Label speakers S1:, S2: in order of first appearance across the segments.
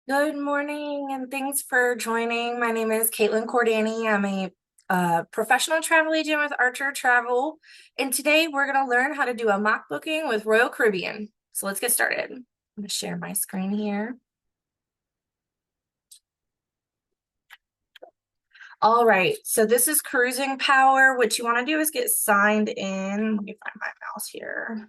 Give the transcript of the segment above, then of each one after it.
S1: Good morning and thanks for joining. My name is Caitlin Cordani. I'm a professional travel agent with Archer Travel. And today we're going to learn how to do a mock booking with Royal Caribbean. So let's get started. I'm going to share my screen here. All right, so this is cruising power. What you want to do is get signed in. Let me find my mouse here.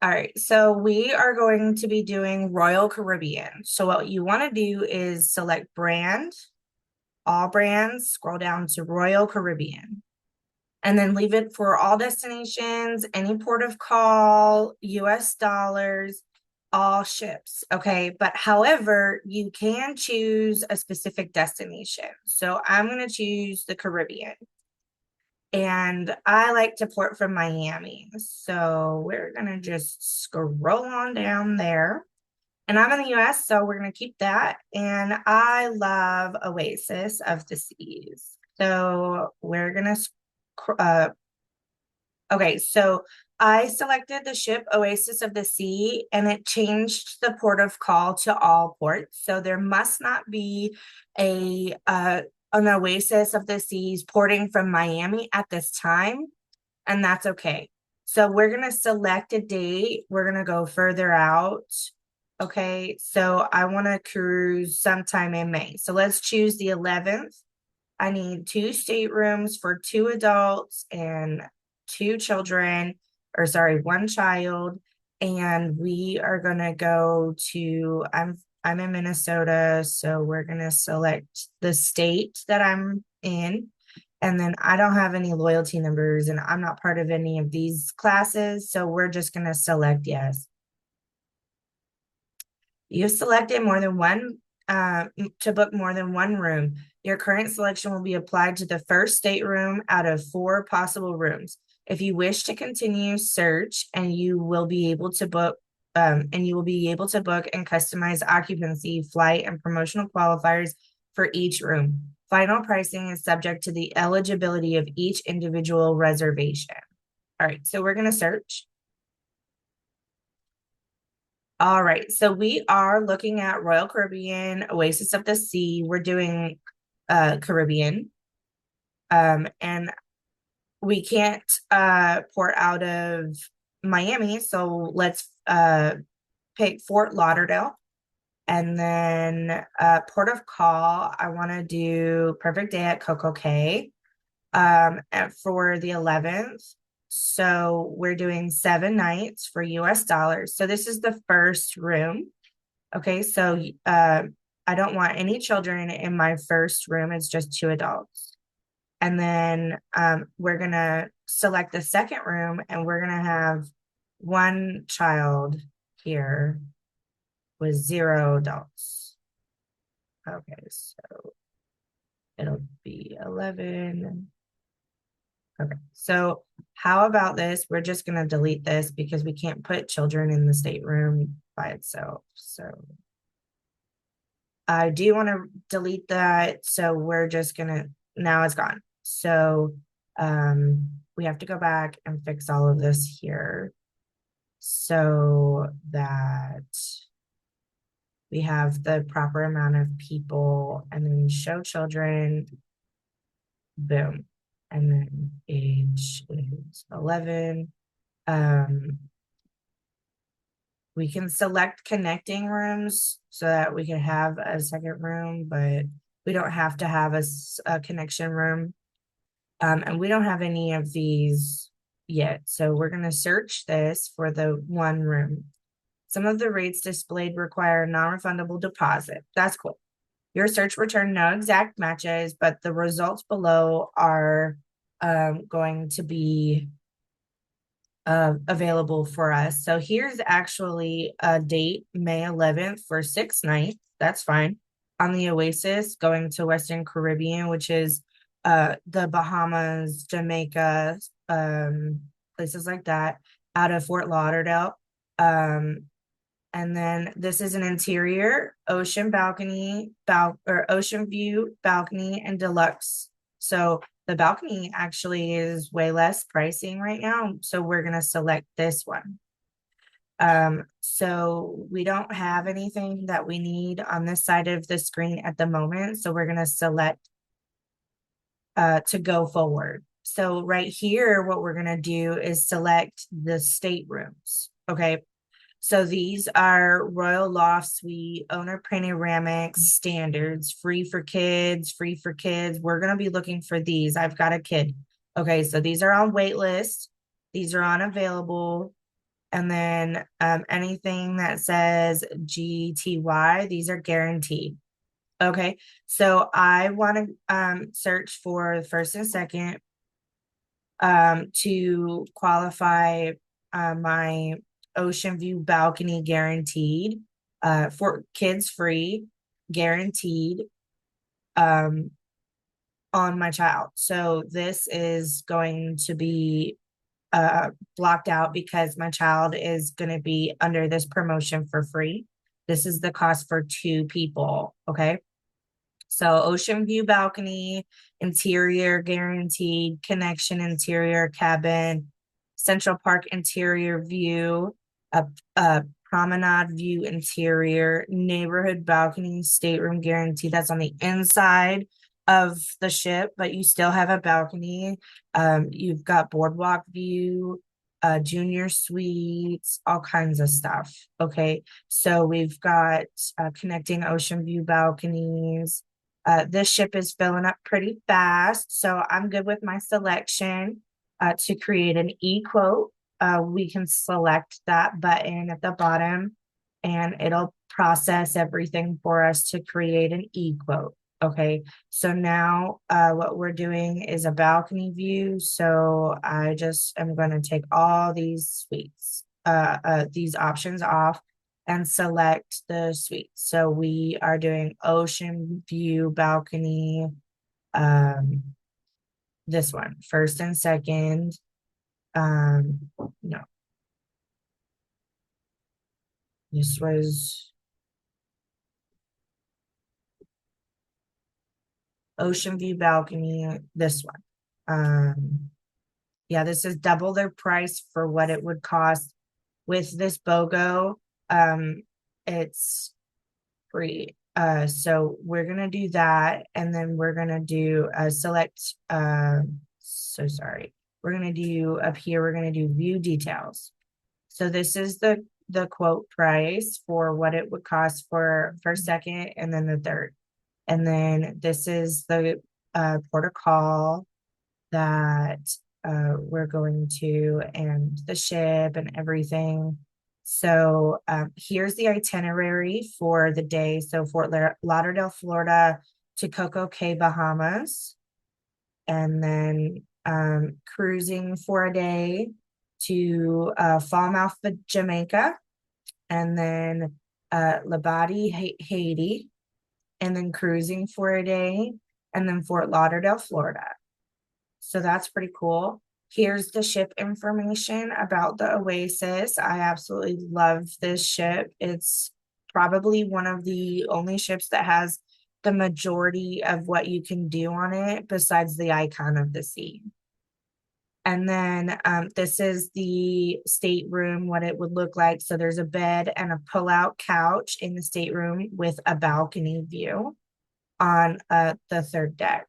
S1: All right, so we are going to be doing Royal Caribbean. So what you want to do is select brand, all brands, scroll down to Royal Caribbean, and then leave it for all destinations, any port of call, US dollars, all ships. Okay, but however, you can choose a specific destination. So I'm going to choose the Caribbean. And I like to port from Miami. So we're going to just scroll on down there. And I'm in the US, so we're going to keep that. And I love Oasis of the Seas. So we're going to, okay, so I selected the ship Oasis of the Sea and it changed the port of call to all ports. So there must not be an Oasis of the Seas porting from Miami at this time, and that's okay. So we're going to select a date. We're going to go further out. Okay, so I want to cruise sometime in May. So let's choose the 11th. I need 2 staterooms for 2 adults and 2 children, or sorry, 1 child. And we are gonna go to, I'm in Minnesota, so we're gonna select the state that I'm in. And then I don't have any loyalty numbers and I'm not part of any of these classes, so we're just gonna select yes. You've selected more than one to book more than 1 room. Your current selection will be applied to the first stateroom out of 4 possible rooms. If you wish to continue, search, and you will be able to book and customize occupancy, flight, and promotional qualifiers for each room. Final pricing is subject to the eligibility of each individual reservation. All right, so we're going to search. All right, so we are looking at Royal Caribbean, Oasis of the Sea. We're doing Caribbean. And we can't port out of Miami, so let's pick Fort Lauderdale. And then port of call, I want to do Perfect Day at Coco Cay for the 11th. So we're doing 7 nights for US dollars. So this is the first room. Okay, so I don't want any children in my first room. It's just 2 adults. And then we're going to select the second room and we're going to have 1 child here with 0 adults. Okay, so it'll be 11. Okay, so how about this? We're just going to delete this because we can't put children in the stateroom by itself. So I do want to delete that. So we're just going to, now it's gone. So we have to go back and fix all of this here so that we have the proper amount of people, and then show children, boom. And then age is 11. We can select connecting rooms so that we can have a second room, but we don't have to have a connection room. And we don't have any of these yet. So we're going to search this for the 1 room. Some of the rates displayed require non-refundable deposit. That's cool. Your search returned no exact matches, but the results below are going to be available for us. So here's actually a date, May 11th for 6 nights. That's fine. On the Oasis, going to Western Caribbean, which is the Bahamas, Jamaica, places like that, out of Fort Lauderdale. And then this is an interior ocean balcony, ocean view balcony and deluxe. So the balcony actually is way less pricing right now. So we're going to select this one. So we don't have anything that we need on this side of the screen at the moment. So we're going to select to go forward. So right here, what we're going to do is select the staterooms. Okay. So these are Royal Loft Suite, owner panoramics, standards, free for kids, free for kids. We're going to be looking for these. I've got a kid. Okay. So these are on wait list. These are unavailable. And then anything that says GTY, these are guaranteed. Okay, so I want to search for the first and second to qualify my ocean view balcony guaranteed for kids free, guaranteed um, on my child. So this is going to be blocked out because my child is going to be under this promotion for free. This is the cost for two people. Okay. So ocean view balcony, interior guaranteed, connection interior cabin, Central Park interior view, a promenade view interior, neighborhood balcony, stateroom guarantee. That's on the inside of the ship, but you still have a balcony. You've got boardwalk view, junior suites, all kinds of stuff. Okay, so we've got connecting ocean view balconies. This ship is filling up pretty fast, so I'm good with my selection. To create an e-quote, we can select that button at the bottom and it'll process everything for us to create an e-quote. Okay, so now what we're doing is a balcony view. So I just am going to take all these suites, these options off and select the suite. So we are doing ocean view balcony, um, this one, first and second. No, this was ocean view balcony, this one. Yeah, this is double their price for what it would cost with this BOGO. It's free. So we're gonna do that, and then we're gonna do select. So sorry. We're gonna do up here. We're gonna do view details. So this is the quote price for what it would cost for first, second, and then the third. And then this is the port of call that we're going to, and the ship and everything. So here's the itinerary for the day. So Fort Lauderdale, Florida to Coco Cay, Bahamas, and then cruising for a day to Falmouth, Jamaica, and then Labadie, Haiti, and then cruising for a day, and then Fort Lauderdale, Florida. So that's pretty cool. Here's the ship information about the Oasis. I absolutely love this ship. It's probably one of the only ships that has the majority of what you can do on it besides the icon of the sea. And then this is the stateroom, what it would look like. So there's a bed and a pull-out couch in the stateroom with a balcony view on the third deck.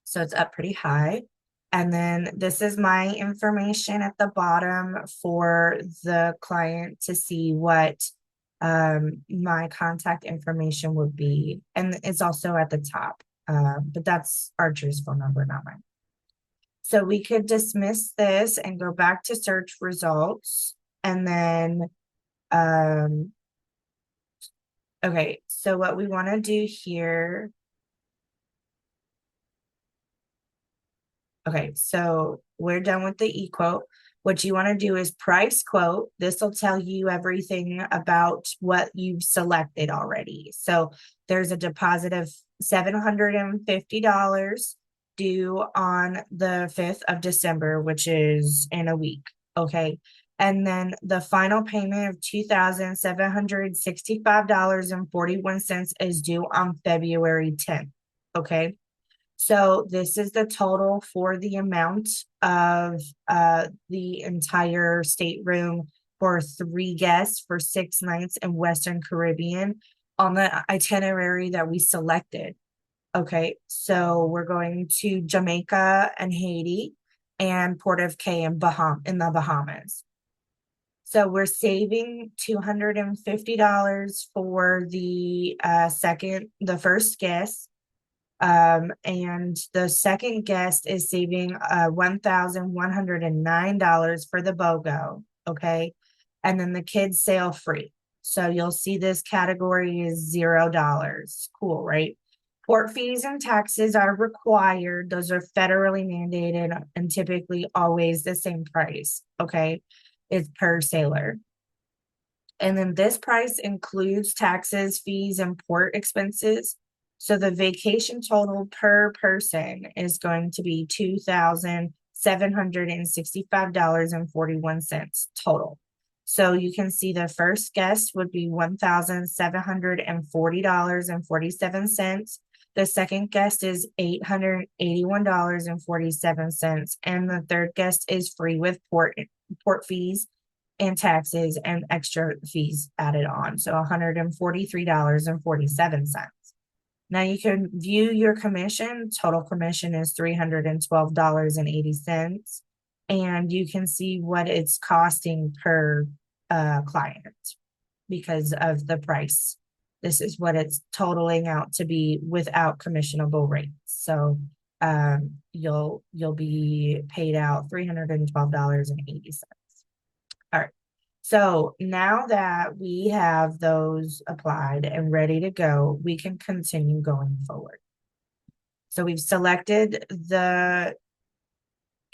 S1: So it's up pretty high. And then this is my information at the bottom for the client to see what my contact information would be. And it's also at the top, but that's Archer's phone number, not mine. So we could dismiss this and go back to search results. And then, okay, so what we want to do here. Okay, so we're done with the e-quote. What you want to do is price quote. This will tell you everything about what you've selected already. So there's a deposit of $750 due on the 5th of December, which is in a week. Okay. And then the final payment of $2,765.41 is due on February 10th. Okay. So this is the total for the amount of the entire stateroom for 3 guests for 6 nights in Western Caribbean on the itinerary that we selected. Okay, so we're going to Jamaica and Haiti and Port of Cay in the Bahamas. So we're saving $250 for the first guest. And the second guest is saving $1,109 for the BOGO. Okay. And then the kids sail free. So you'll see this category is $0. Cool, right? Port fees and taxes are required. Those are federally mandated and typically always the same price. Okay. It's per sailor. And then this price includes taxes, fees, and port expenses. So the vacation total per person is going to be $2,765.41 total. So you can see the first guest would be $1,740.47. The second guest is $881.47. And the third guest is free with port fees and taxes and extra fees added on. So $143.47. Now you can view your commission. Total commission is $312.80. And you can see what it's costing per client because of the price. This is what it's totaling out to be without commissionable rates. So you'll be paid out $312.80. All right. So now that we have those applied and ready to go, we can continue going forward. So we've selected the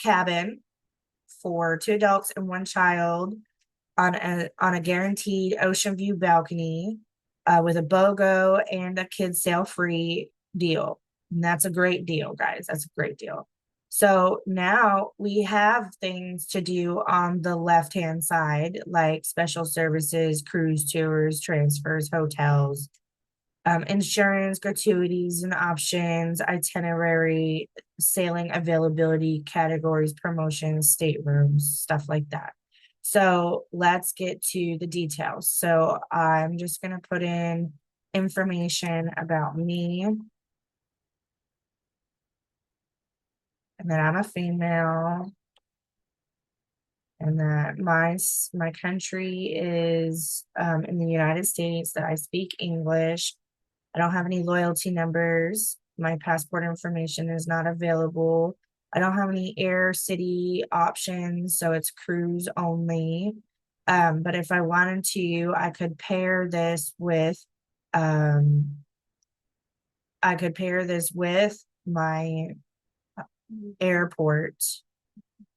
S1: cabin for 2 adults and 1 child on a guaranteed ocean view balcony with a BOGO and a kids sail free deal. And that's a great deal, guys. That's a great deal. So now we have things to do on the left-hand side, like special services, cruise tours, transfers, hotels, insurance, gratuities and options, itinerary, sailing availability, categories, promotions, staterooms, stuff like that. So let's get to the details. So I'm just going to put in information about me. And that I'm a female, and that my country is in the United States, that I speak English. I don't have any loyalty numbers. My passport information is not available. I don't have any air city options, so it's cruise only. But if I wanted to, I could pair this with my airport.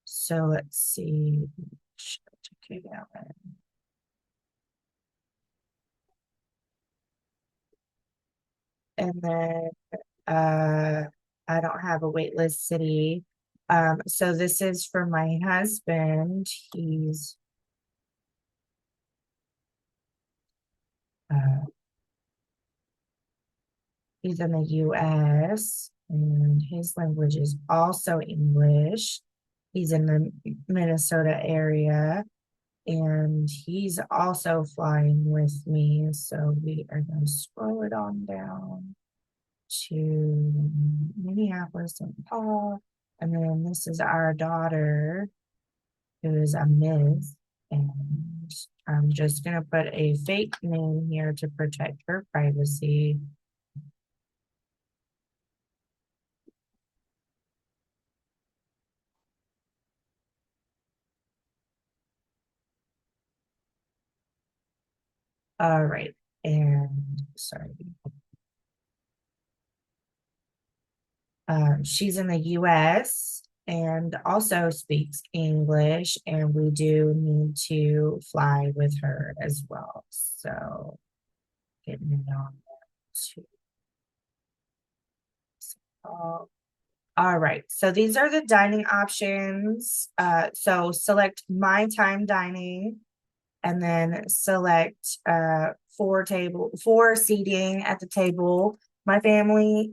S1: So let's see. And then I don't have a waitlist city. So this is for my husband. He's in the US and his language is also English. He's in the Minnesota area and he's also flying with me. So we are going to scroll it on down to Minneapolis, St. Paul. And then this is our daughter, who is a Miss. And I'm just going to put a fake name here to protect her privacy. All right. And sorry. She's in the US and also speaks English, and we do need to fly with her as well. So getting it on to all right, so these are the dining options. So select my time dining and then select four seating at the table. My family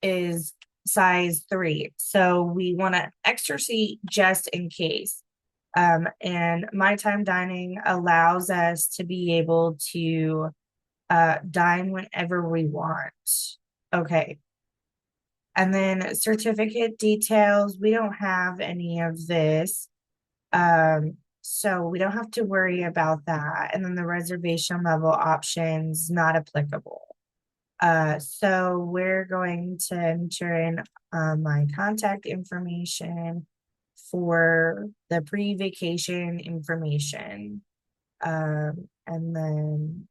S1: is size 3. So we want an extra seat just in case. And my time dining allows us to be able to dine whenever we want. Okay. And then certificate details, we don't have any of this. So we don't have to worry about that. And then the reservation level options, not applicable. So we're going to enter in my contact information for the pre-vacation information. And then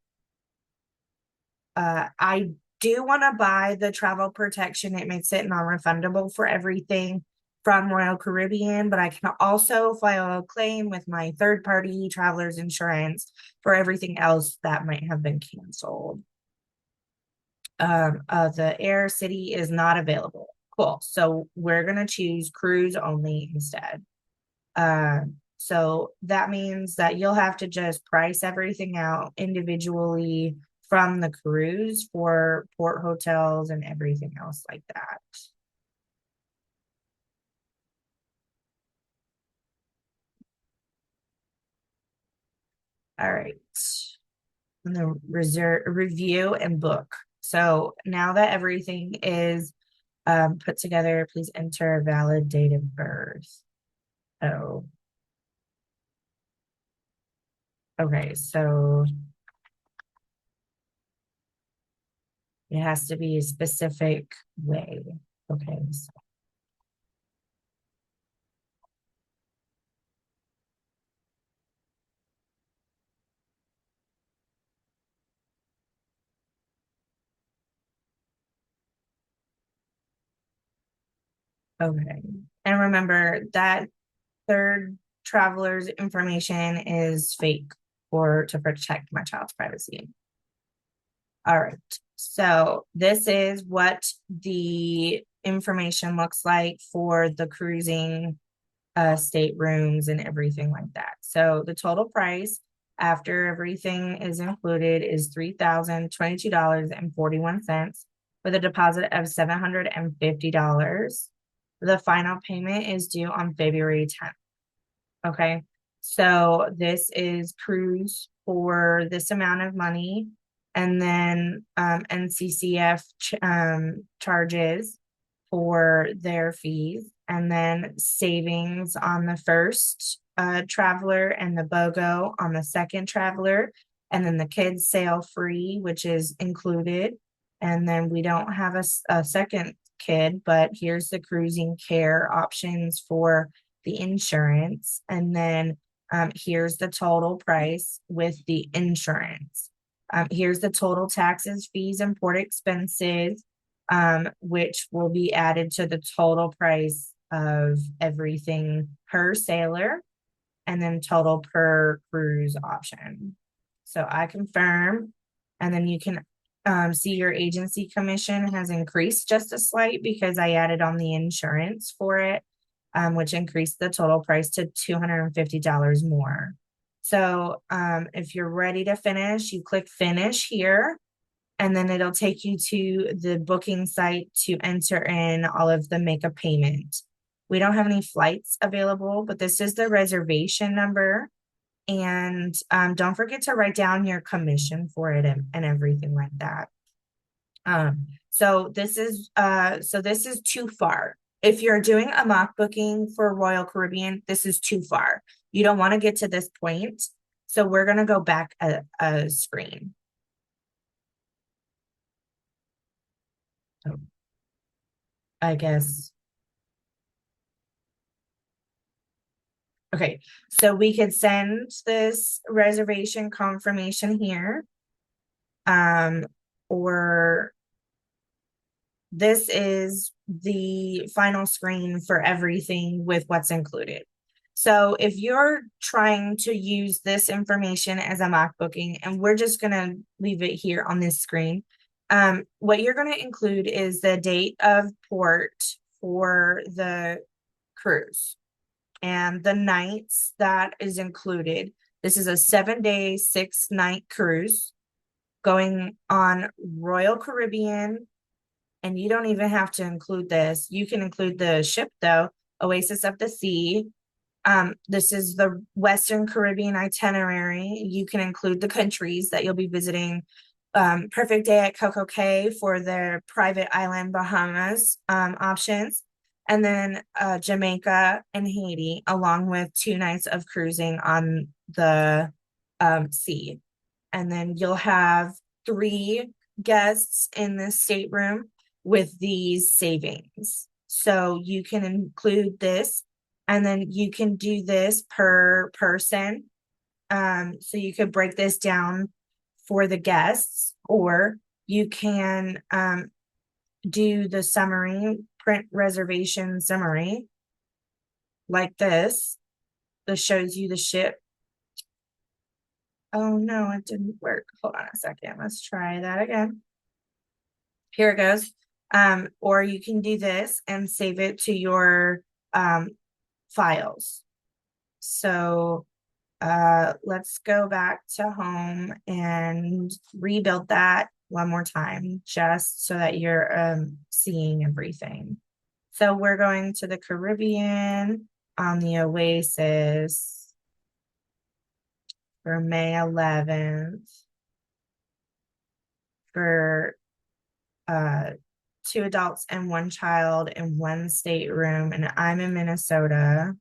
S1: I do want to buy the travel protection. It makes it non-refundable for everything from Royal Caribbean, but I can also file a claim with my third-party traveler's insurance for everything else that might have been canceled. The Air City is not available. Cool. So we're gonna choose cruise only instead. So that means that you'll have to just price everything out individually from the cruise for port hotels and everything else like that. All right. And the reserve review and book. So now that everything is put together, please enter a valid date of birth. Oh, okay. So it has to be a specific way. Okay. Okay. And remember that third traveler's information is fake or to protect my child's privacy. All right. So this is what the information looks like for the cruising staterooms and everything like that. So the total price after everything is included is $3,022.41 with a deposit of $750. The final payment is due on February 10th. Okay. So this is cruise for this amount of money. And then NCCF charges for their fees. And then savings on the first traveler and the BOGO on the second traveler. And then the kids sail free, which is included. And then we don't have a second kid, but here's the cruising care options for the insurance. And then here's the total price with the insurance. Here's the total taxes, fees, and port expenses, which will be added to the total price of everything per sailor, and then total per cruise option. So I confirm, and then you can see your agency commission has increased just a slight because I added on the insurance for it, which increased the total price to $250 more. So if you're ready to finish, you click finish here, and then it'll take you to the booking site to enter in all of the make a payment. We don't have any flights available, but this is the reservation number. And don't forget to write down your commission for it and everything like that. So this is too far. If you're doing a mock booking for Royal Caribbean, this is too far. You don't want to get to this point. So we're gonna go back a screen. Oh, I guess. Okay, so we could send this reservation confirmation here. Or this is the final screen for everything with what's included. So if you're trying to use this information as a mock booking, and we're just gonna leave it here on this screen, what you're gonna include is the date of port for the cruise and the nights that is included. This is a 7-day, 6-night cruise going on Royal Caribbean. And you don't even have to include this. You can include the ship though, Oasis of the Sea, This is the Western Caribbean itinerary. You can include the countries that you'll be visiting. Perfect day at Coco Cay for their private island Bahamas options. And then Jamaica and Haiti, along with 2 nights of cruising on the sea. And then you'll have 3 guests in this stateroom with these savings. So you can include this, and then you can do this per person. So you could break this down for the guests, or you can do the summary, print reservation summary like this. This shows you the ship. Oh no, it didn't work. Hold on a second. Let's try that again. Here it goes. Or you can do this and save it to your files. So let's go back to home and rebuild that one more time, just so that you're seeing everything. So we're going to the Caribbean on the Oasis for May 11th for 2 adults and 1 child in 1 stateroom, and I'm in Minnesota.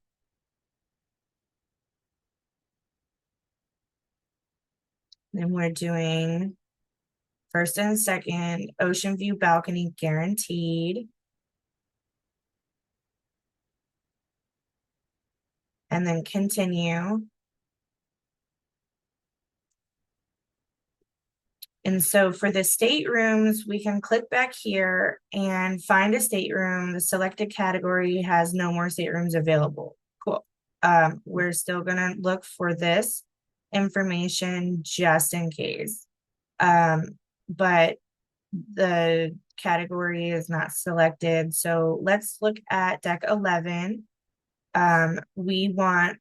S1: Then we're doing first and second ocean view balcony guaranteed. And then continue. And so for the staterooms, we can click back here and find a stateroom. The selected category has no more staterooms available. Cool. We're still gonna look for this information just in case. But the category is not selected. So let's look at deck 11. We want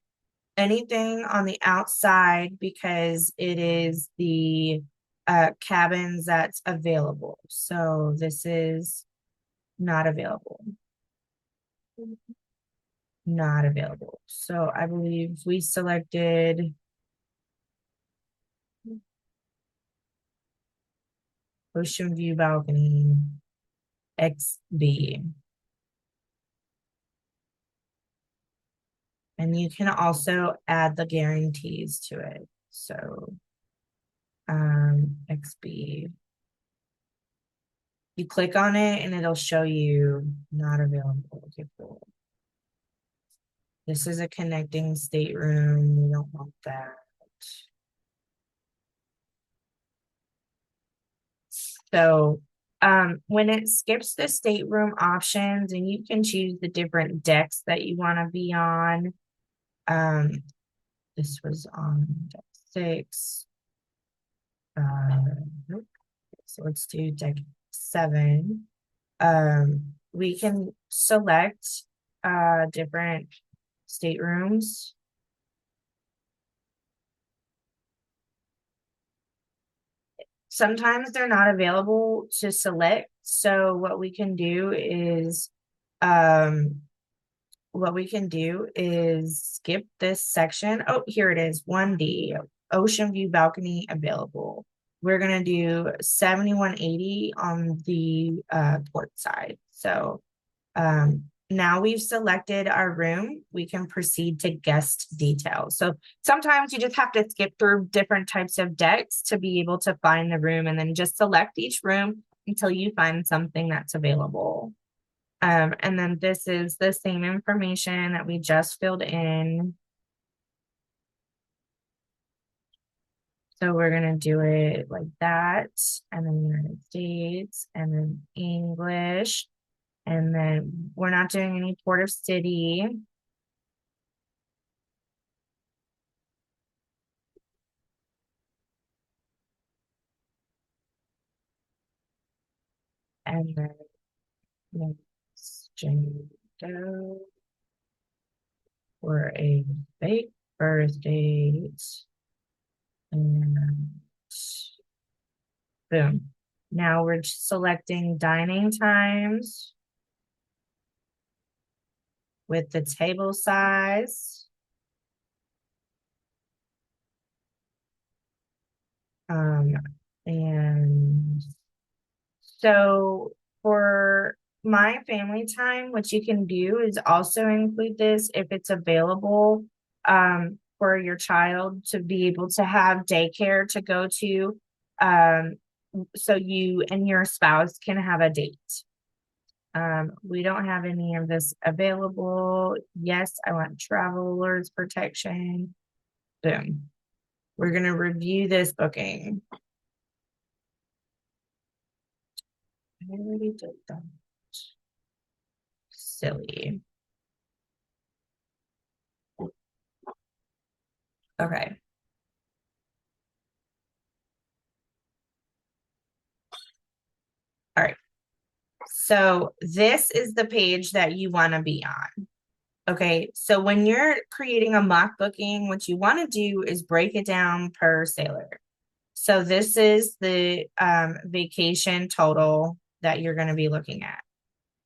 S1: anything on the outside because it is the cabins that's available. So this is not available. Not available. So I believe we selected ocean view balcony XB. And you can also add the guarantees to it. So XB. You click on it and it'll show you not available. Okay, cool. This is a connecting stateroom. We don't want that. So when it skips the stateroom options, and you can choose the different decks that you want to be on. This was on deck 6. So let's do deck 7. We can select different staterooms. Sometimes they're not available to select. So what we can do is skip this section. Oh, here it is, 1D, ocean view balcony available. We're gonna do 7180 on the port side. So now we've selected our room, we can proceed to guest details. So sometimes you just have to skip through different types of decks to be able to find the room, and then just select each room until you find something that's available. And then this is the same information that we just filled in. So we're gonna do it like that, and then United States, and then English. And then we're not doing any port of city. And then let's go for a fake birth date. And boom. Now we're selecting dining times with the table size. And so for my family time, what you can do is also include this if it's available for your child to be able to have daycare to go to. Um, so you and your spouse can have a date. We don't have any of this available. Yes, I want travelers protection. Boom. We're going to review this booking. I already did that. Silly. Okay. All right. So this is the page that you want to be on. Okay. So when you're creating a mock booking, what you want to do is break it down per sailor. So this is the vacation total that you're going to be looking at.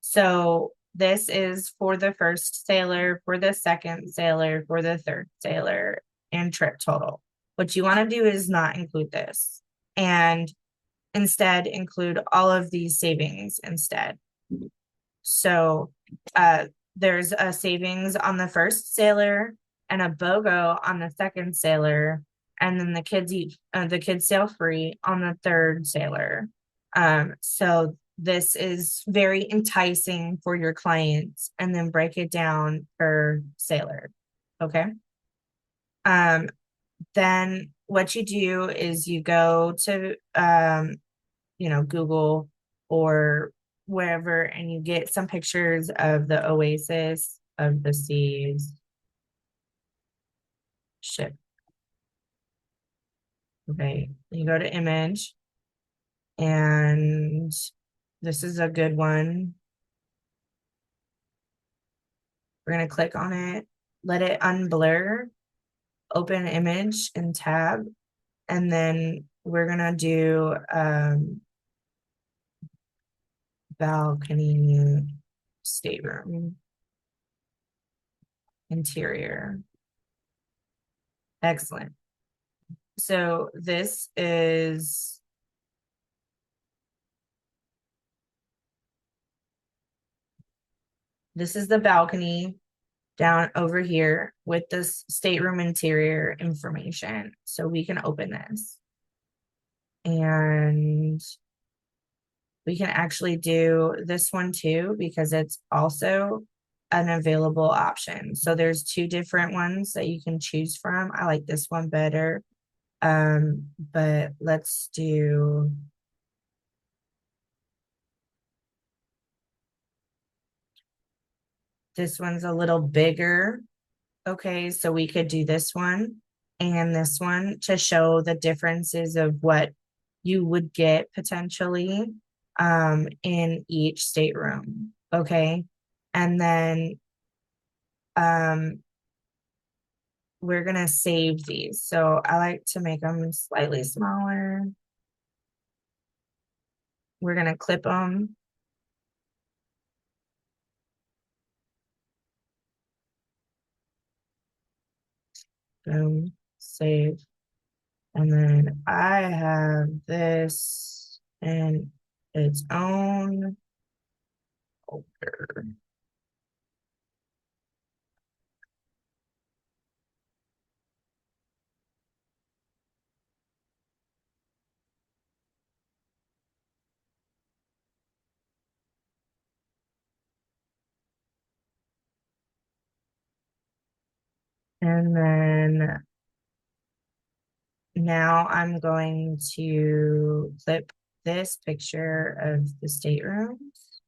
S1: So this is for the first sailor, for the second sailor, for the third sailor, and trip total. What you want to do is not include this and instead include all of these savings instead. So there's a savings on the first sailor and a BOGO on the second sailor, and then the kids sail free on the third sailor. So this is very enticing for your clients, and then break it down per sailor. Okay. Then what you do is you go to Google or wherever, and you get some pictures of the oasis of the seas ship. Okay, you go to image, and this is a good one. We're going to click on it, let it unblur, open image and tab, and then we're going to do balcony stateroom interior. Excellent. So this is the balcony down over here with this stateroom interior information. So we can open this. And we can actually do this one too, because it's also an available option. So there's two different ones that you can choose from. I like this one better. But let's do this one's a little bigger. Okay, so we could do this one and this one to show the differences of what you would get potentially in each stateroom. Okay, and then we're gonna save these. So I like to make them slightly smaller. We're gonna clip them. Boom, save. And then I have this in its own folder. And then now I'm going to clip this picture of the staterooms.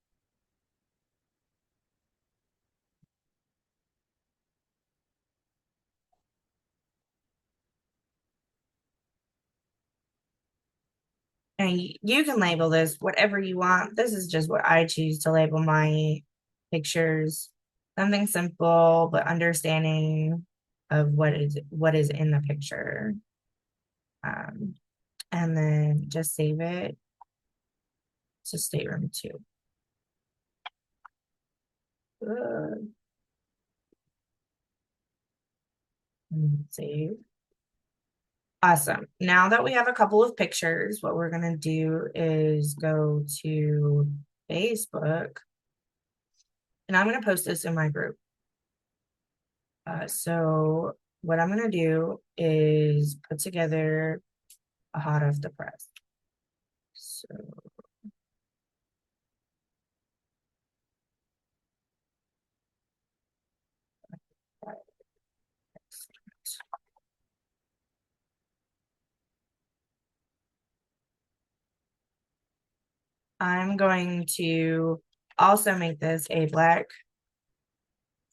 S1: And you can label this whatever you want. This is just what I choose to label my pictures. Something simple, but understanding of what is in the picture. And then just save it to stateroom 2. And save. Awesome. Now that we have a couple of pictures, what we're going to do is go to Facebook, and I'm going to post this in my group. So what I'm going to do is put together a hot off the press. So I'm going to also make this a Black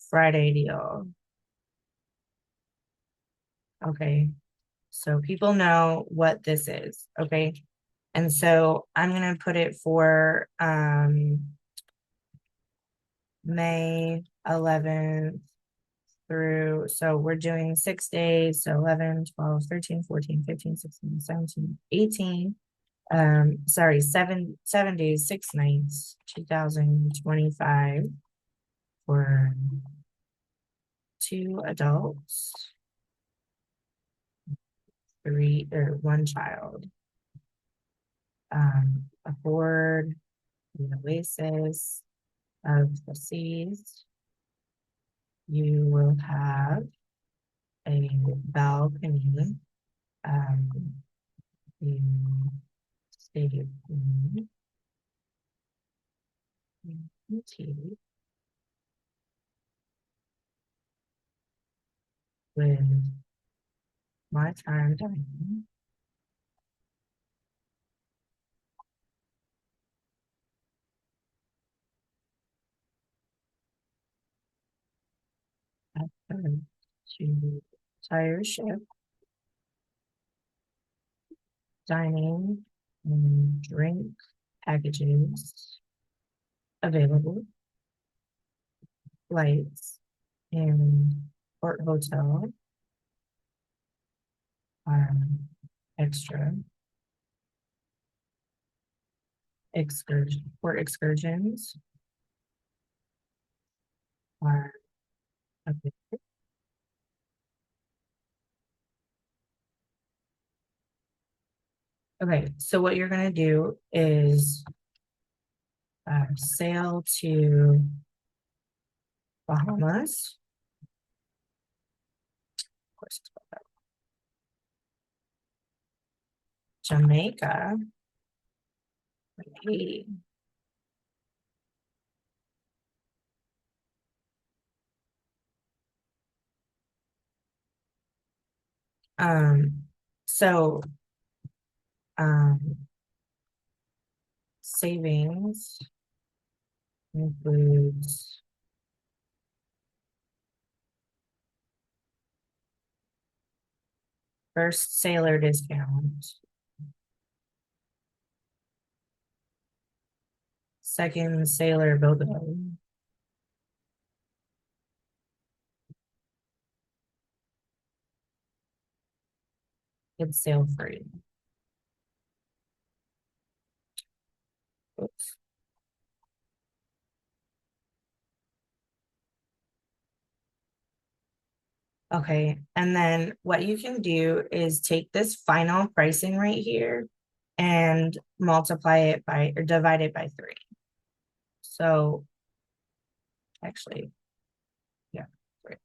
S1: Friday deal. Okay. So people know what this is. Okay. And so I'm going to put it for May 11th through, so we're doing 6 days. So 11, 12, 13, 14, 15, 16, 17, 18. Sorry, seven days, 6 nights, 2025 for 2 adults, three or one child. Aboard the Oasis of the Seas, you will have a balcony. You stay tea with my time dining at the to entire ship, dining and drink packages available, flights in Port Hotel are extra, port excursions are available. Okay, so what you're gonna do is sail to Bahamas. Of course, it's spelled out. Jamaica, Haiti. Um, so um, savings includes first sailor discount, second sailor BOGO, it's sail free. Oops. Okay, and then what you can do is take this final pricing right here and multiply it by or divide it by 3. So actually, yeah, 3.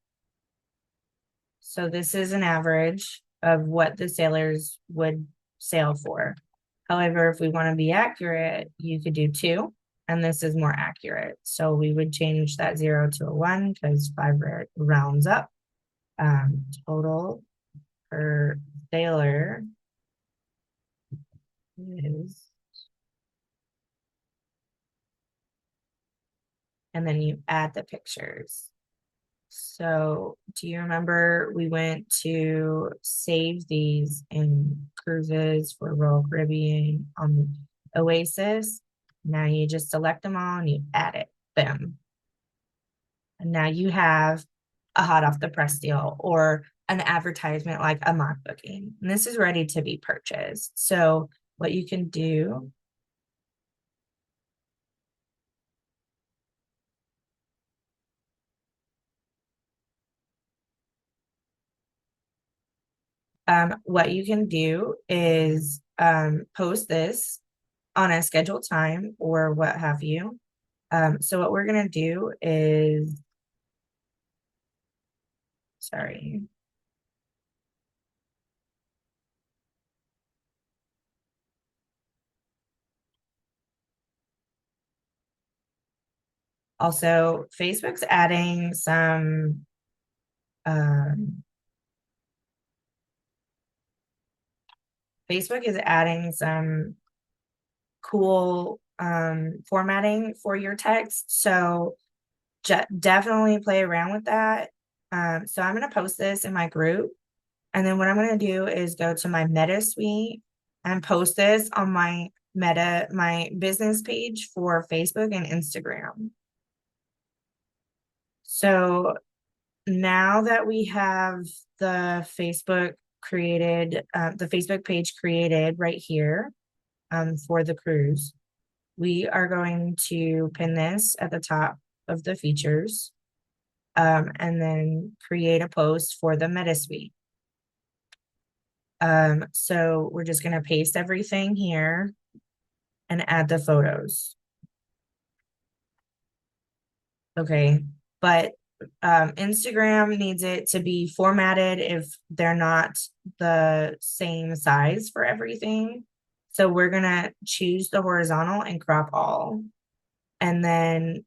S1: So this is an average of what the sailors would sail for. However, if we want to be accurate, you could do 2, and this is more accurate. So we would change that 0 to a 1 because 5 rounds up. Total per sailor is, and then you add the pictures. So do you remember we went to save these in cruises for Royal Caribbean on the Oasis? Now you just select them all and you add it. Boom. And now you have a hot off the press deal or an advertisement like a mock booking. And this is ready to be purchased. So what you can do What you can do is post this on a scheduled time or what have you. So what we're gonna do is, sorry. Also, um, Facebook is adding some cool formatting for your text. So definitely play around with that. So I'm going to post this in my group. And then what I'm going to do is go to my Meta suite and post this on my business page for Facebook and Instagram. So now that we have the Facebook page created right here for the cruise, we are going to pin this at the top of the features and then create a post for the Meta suite. So we're just going to paste everything here and add the photos. Okay, but Instagram needs it to be formatted if they're not the same size for everything. So we're gonna choose the horizontal and crop all. And then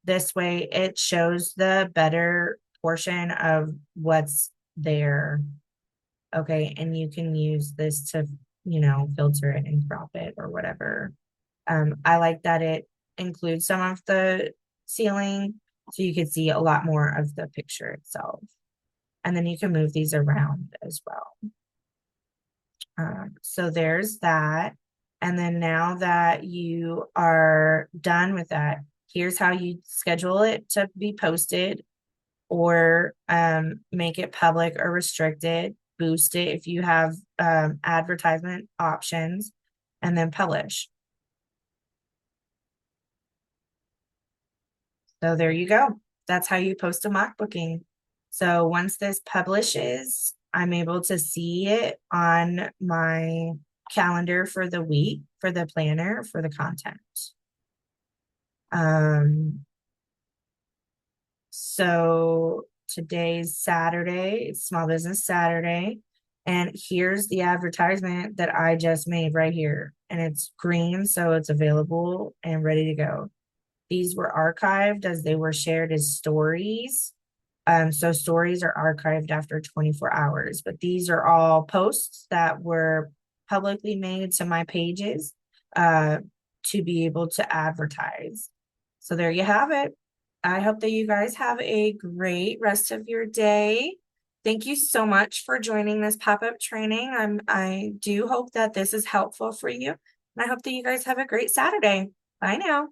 S1: this way it shows the better portion of what's there. Okay, and you can use this to, filter it and crop it or whatever. I like that it includes some of the ceiling so you can see a lot more of the picture itself. And then you can move these around as well. So there's that. And then now that you are done with that, here's how you schedule it to be posted or make it public or restricted, boost it if you have advertisement options, and then publish. So there you go. That's how you post a mock booking. So once this publishes, I'm able to see it on my calendar for the week, for the planner, for the content. So today's Saturday, it's Small Business Saturday. And here's the advertisement that I just made right here. And it's green, so it's available and ready to go. These were archived as they were shared as stories. So stories are archived after 24 hours, but these are all posts that were publicly made to my pages to be able to advertise. So there you have it. I hope that you guys have a great rest of your day. Thank you so much for joining this pop-up training. I do hope that this is helpful for you. And I hope that you guys have a great Saturday. Bye now.